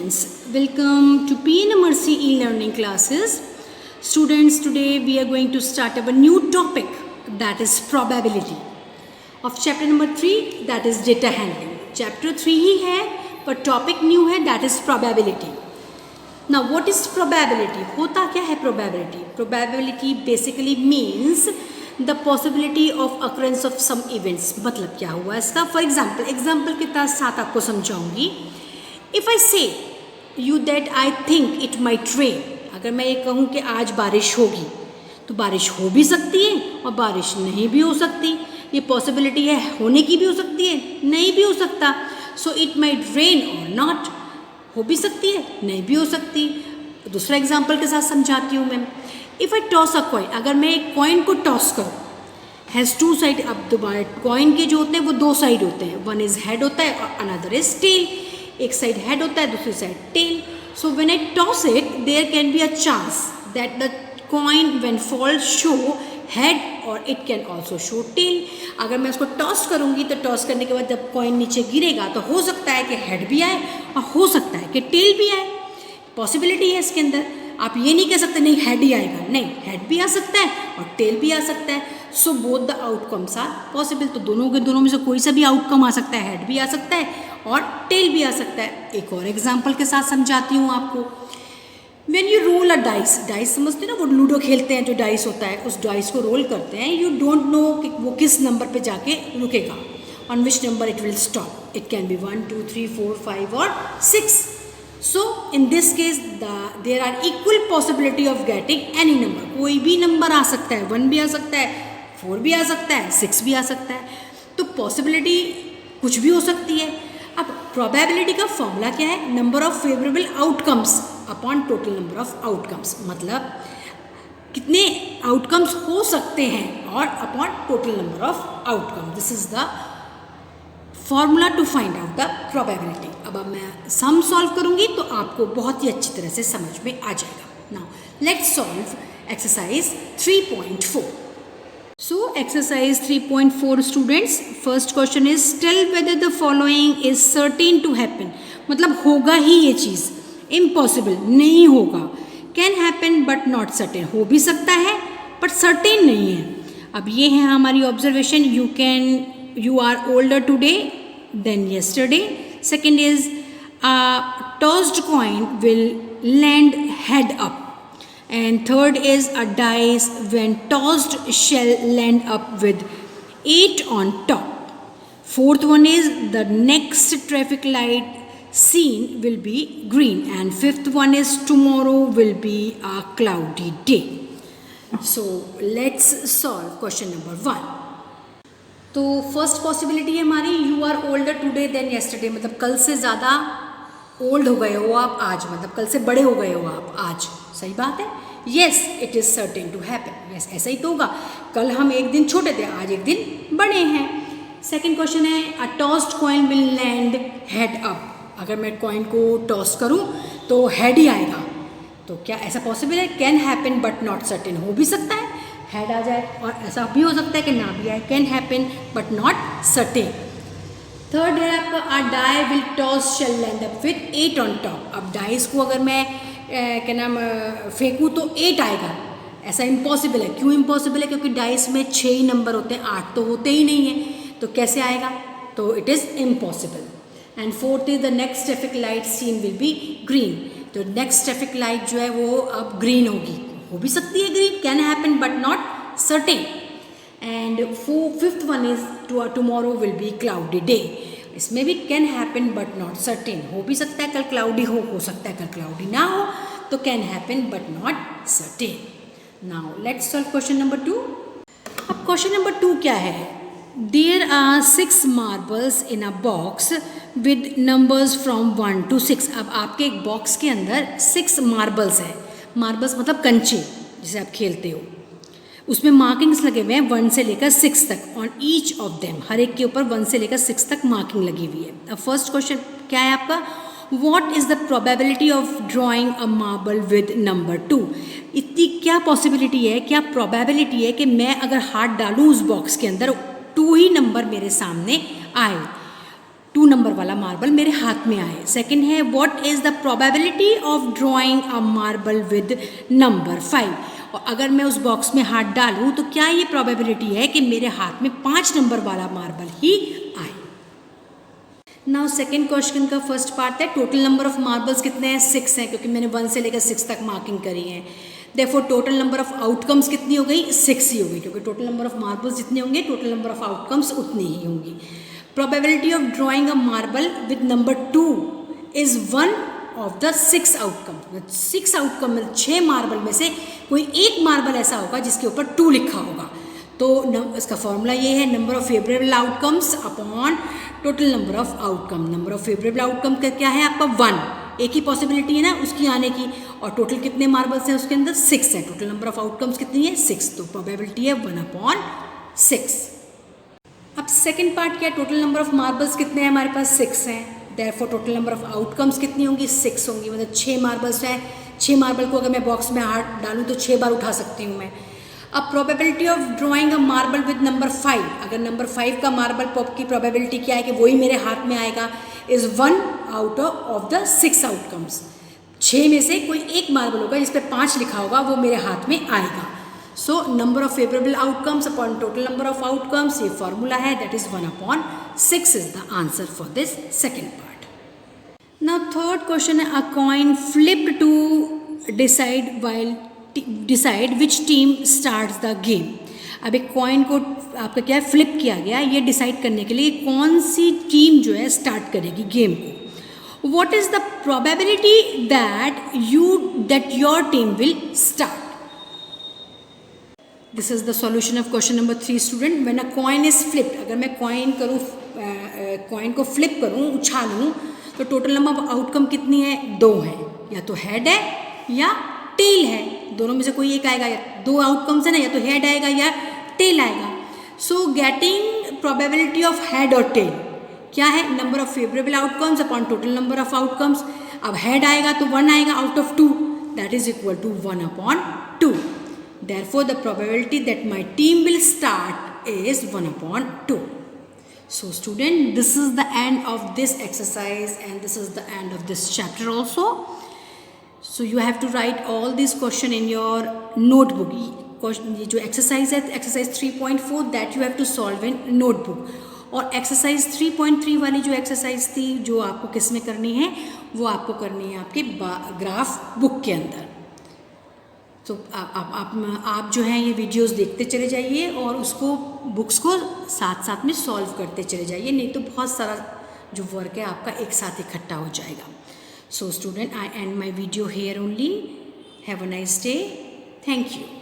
students, welcome to PNMRC e-learning classes. Students, today we are going to start our new topic, that is probability of chapter number 3, that is data handling. Chapter 3 ही है पर topic new है, that is probability. Now what is probability? होता क्या है probability? Probability basically means the possibility of occurrence of some events. मतलब क्या हुआ इसका? For example के साथ आपको समझाऊंगी. If I say you that I think it might rain, अगर मैं ये कहूँ कि आज बारिश होगी, तो बारिश हो भी सकती है और बारिश नहीं भी हो सकती. ये पॉसिबिलिटी है, होने की भी हो सकती है, नहीं भी हो सकता. सो इट माइट रेन और नॉट, हो भी सकती है, नहीं भी हो सकती. दूसरा एग्जाम्पल के साथ समझाती हूँ मैं. If I toss a coin, अगर मैं एक कॉइन को टॉस करूँ, हैज़ टू साइड. अब दोबारा कॉइन के जो होते हैं वो दो साइड होते हैं, वन इज़ हेड होता है और अनदर इज टेल. एक साइड हेड होता है, दूसरी side tail. So when I toss it, there can be a chance that the coin when fall show head और it can also show tail. अगर मैं उसको टॉस करूँगी तो टॉस करने के बाद जब कॉइन नीचे गिरेगा तो हो सकता है कि हेड भी आए और हो सकता है कि टेल भी आए. पॉसिबिलिटी है इसके अंदर. आप ये नहीं कह सकते नहीं हेड ही आएगा, नहीं, हेड भी आ सकता है और टेल भी आ सकता है. So both the outcomes are possible. तो दोनों के दोनों में से कोई सा भी आउटकम आ सकता है, हेड भी आ सकता है और टेल भी आ सकता है. एक और एग्जाम्पल के साथ समझाती हूँ आपको. When you roll a dice, dice समझते हैं ना, वो लूडो खेलते हैं, जो डाइस होता है उस डाइस को रोल करते हैं. यू डोंट नो कि वो किस नंबर पे जाके रुकेगा, on which number it will stop. It can be 1, 2, 3, 4, 5 और 6. So in this case there are equal possibility of getting any number. कोई भी नंबर आ सकता है, 1 भी आ सकता है, 4 भी आ सकता है, 6 भी आ सकता है. तो पॉसिबिलिटी कुछ भी हो सकती है. अब प्रोबेबिलिटी का फॉर्मूला क्या है? Number of favourable outcomes upon total number of outcomes. मतलब कितने आउटकम्स हो सकते हैं और upon total number of outcome. This is the formula to find out the probability. अब मैं सम सॉल्व करूंगी तो आपको बहुत ही अच्छी तरह से समझ में आ जाएगा. Now let's solve exercise 3.4. So exercise 3.4 students, first question is tell whether the following is certain to happen. मतलब होगा ही ये चीज़, impossible नहीं होगा. Can happen but not certain, हो भी सकता है but certain नहीं है. अब ये है हमारी observation. You are older today than yesterday. Second is a tossed coin will land head up. And third is a dice when tossed shall land up with 8 on top. Fourth one is the next traffic light seen will be green. And fifth one is tomorrow will be a cloudy day. So let's solve question number 1. तो first possibility है हमारी you are older today than yesterday. मतलब कल से ज़्यादा old हो गए हो आप आज, मतलब कल से बड़े हो गए हो आप आज. सही बात है. Yes it is certain to happen. Yes ऐसा ही तो होगा. कल हम एक दिन छोटे थे, आज एक दिन बड़े हैं. सेकेंड क्वेश्चन है a tossed coin will land head up. अगर मैं कॉइन को टॉस करूं तो हेड ही आएगा. तो क्या ऐसा पॉसिबल है? Can happen but not certain. हो भी सकता है हेड आ जाए और ऐसा भी हो सकता है कि ना भी आए. Can happen but not certain. Third है आपका a die will toss shall land up with 8 on top. अब डाइस को अगर मैं क्या नाम फेंकूँ तो 8 आएगा. ऐसा इम्पॉसिबल है. क्यों इम्पॉसिबल है? क्योंकि डाइस में 6 ही नंबर होते हैं, 8 तो होते ही नहीं हैं. तो कैसे आएगा? तो it is impossible. And fourth is the next traffic light seen will be green. तो नेक्स्ट ट्रैफिक लाइट जो है वो अब ग्रीन होगी. हो भी सकती है green. Can happen but not certain. And fifth one is tomorrow will be cloudy day. इसमें भी can happen but not certain. हो भी सकता है कल क्लाउडी हो सकता है कल क्लाउडी ना हो. तो can happen but not certain. Now let's solve question number 2. अब क्वेश्चन नंबर 2 क्या है? There are 6 marbles in a box with numbers from 1 to 6. अब आपके एक बॉक्स के अंदर 6 मार्बल्स है. मार्बल्स मतलब कंचे जिसे आप खेलते हो. उसमें मार्किंग्स लगे हुए हैं 1 से लेकर 6 तक. ऑन ईच ऑफ देम, हर एक के ऊपर 1 से लेकर 6 तक मार्किंग लगी हुई है. अब फर्स्ट क्वेश्चन क्या है आपका? What is the probability of drawing a marble with number 2. इतनी क्या पॉसिबिलिटी है, क्या प्रोबेबिलिटी है कि मैं अगर हाथ डालूँ उस बॉक्स के अंदर 2 ही नंबर मेरे सामने आए. 2 नंबर वाला मार्बल मेरे हाथ में आए। सेकंड है what is the probability of drawing a marble with number 5। और अगर मैं उस बॉक्स में हाथ डालूं तो क्या ये प्रोबेबिलिटी है कि मेरे हाथ में 5 नंबर वाला मार्बल ही आए। नाउ सेकेंड क्वेश्चन का फर्स्ट पार्ट है टोटल नंबर ऑफ मार्बल्स कितने हैं, 6 हैं, क्योंकि मैंने 1 से लेकर 6 तक मार्किंग करी है। Therefore total number of outcomes कितनी हो गई, 6 ही हो गई, क्योंकि टोटल नंबर ऑफ मार्बल्स जितने होंगे टोटल नंबर ऑफ आउटकम्स उतनी ही होंगी। Probability of drawing a marble with number 2 is 1 of the 6 outcome. 6 outcome में 6 मार्बल में से कोई एक मार्बल ऐसा होगा जिसके ऊपर 2 लिखा होगा। तो इसका फॉर्मूला ये है number of favourable outcomes upon total number of outcome. Number of favourable outcome का क्या है आपका 1, एक ही पॉसिबिलिटी है ना उसकी आने की, और टोटल कितने मार्बल्स हैं उसके अंदर 6 है। टोटल नंबर ऑफ आउटकम्स कितनी है 6, तो प्रोबेबिलिटी है 1/6। अब सेकंड पार्ट क्या है, टोटल नंबर ऑफ मार्बल्स कितने हैं हमारे पास 6 हैं। Therefore total number of outcomes कितनी होंगी 6 होंगी, मतलब 6 मार्बल्स हैं। 6 मार्बल को अगर मैं बॉक्स में हाथ डालूँ तो 6 बार उठा सकती हूँ मैं। अब probability of drawing a marble with number 5, अगर नंबर 5 का मार्बल पॉप की प्रोबेबिलिटी क्या है कि वही मेरे हाथ में आएगा, is 1 out of the 6 outcomes. 6 में से कोई एक मार्बल होगा जिस पे 5 लिखा होगा वो मेरे हाथ में आएगा। So number of favourable outcomes upon total number of outcomes, ये फॉर्मूला है, that is 1/6 is the answer for this second part. Now third question है a coin flipped to decide which team starts the game. अब एक coin को आपका क्या है flip किया गया, ये डिसाइड करने के लिए कौन सी टीम जो है स्टार्ट करेगी गेम को। What is the probability that your team will start. This is the solution of question number 3 student. When a coin is flipped, अगर मैं कॉइन को फ्लिप करूँ, उछालूँ, तो टोटल नंबर ऑफ आउटकम कितनी है 2 है, या तो हेड है या टेल है, दोनों में से कोई एक आएगा। या 2 आउटकम्स है ना, या तो हेड आएगा या टेल आएगा। So getting probability of head और टेल क्या है, number of favourable outcomes upon total number of outcomes. अब हेड आएगा तो 1 आएगा out of 2, that is equal to 1/2। Therefore, the probability that my team will start is 1/2. So student, this is the end of this exercise and this is the end of this chapter also. So you have to write all these question in your notebook. ये जो exercise है exercise 3.4 that you have to solve in notebook. और exercise 3.3 वाली जो exercise थी जो आपको किस में करनी है, वो आपको करनी है आपके ग्राफ बुक के अंदर। तो आप जो हैं ये वीडियोस देखते चले जाइए और उसको बुक्स को साथ साथ में सॉल्व करते चले जाइए, नहीं तो बहुत सारा जो वर्क है आपका एक साथ इकट्ठा हो जाएगा। So student, I and my video here only. Have a nice day. Thank you.